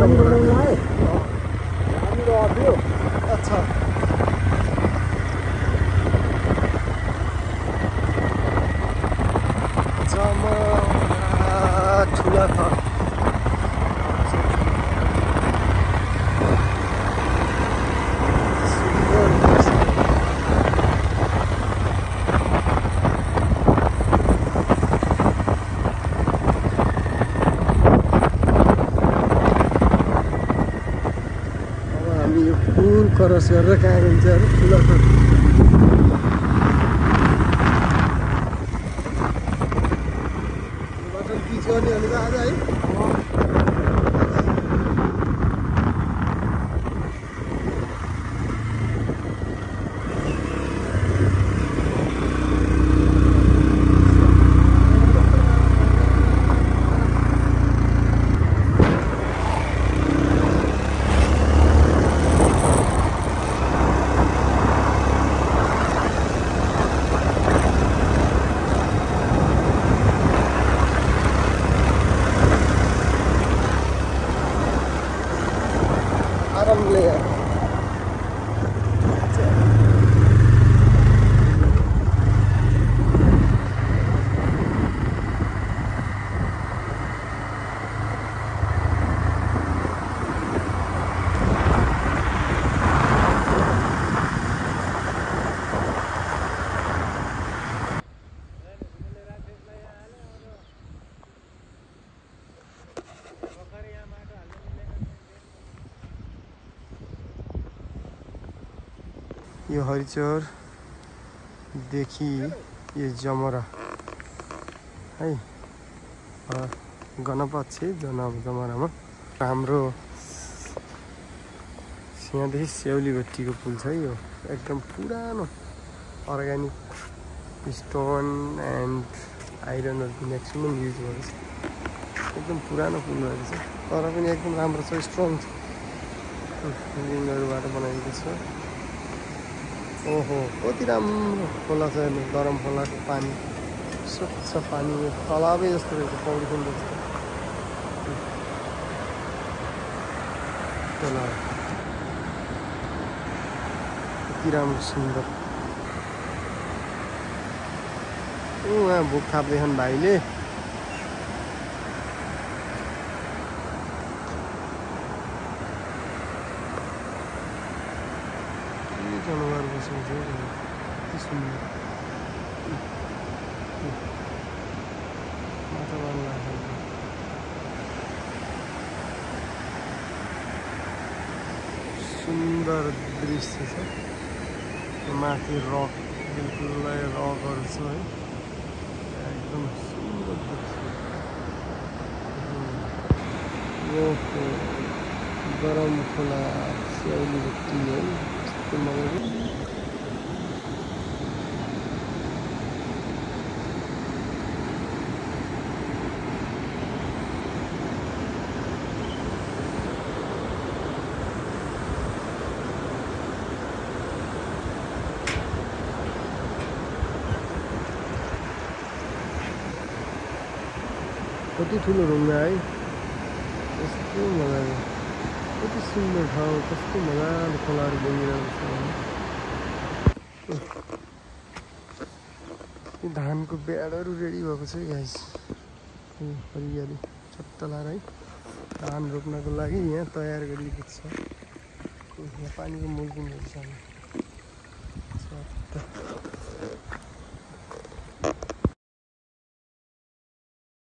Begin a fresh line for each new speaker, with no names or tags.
समुद्र
अच्छा ठुला छ क्रस गरेर कहाँ हुन्छ अरे ठुलो छ बाटो पिच गर्ने भनेको आज है यो हरिचौर देखि यो जमरा है गणपत छ जमरामा हाम्रो यहाँदेखि स्याउलीभट्टीको पुल छ यो एकदम पुरानो अर्ग्यानिक स्टोन एन्ड आइरनहरुको म्याक्सिमम युज गरेको छ एकदम पुरानो पुल रहेछ तर पनि एकदम राम्रो छ स्ट्रङ छ लिङहरुबाट बनाइएको छ ओहो कति राम्रो खोला छ हेर्नु गरम खोलाको पानी स्वच्छ पानी तलाबै जस्तो रहेछ पौडी खेल्नु जस्तो खोला कति राम्रो सुन्दर उहाँ भोक थाप्दैछन् भाइले जनावर बसेको छ कति सुन्दर वातावरण लाग्छ सुन्दर दृश्य छ माथि रक बिल्कुल रकहरू छ है एकदम सुन्दर दृश्य गरम खोला स्याउलीभट्टी है कति ठुलो ढुङ्गा है कस्तो मजाले कति सुन्दर ठाउँ कस्तो मजाले खोलाहरू बगिरहेको छ धानको ब्याडहरू रेडी भएको छ गाइस हरियाली चट्ट लाएर है धान रोप्नको लागि यहाँ तयार गरिएको छ यहाँ पानीको मूल पनि रहेछ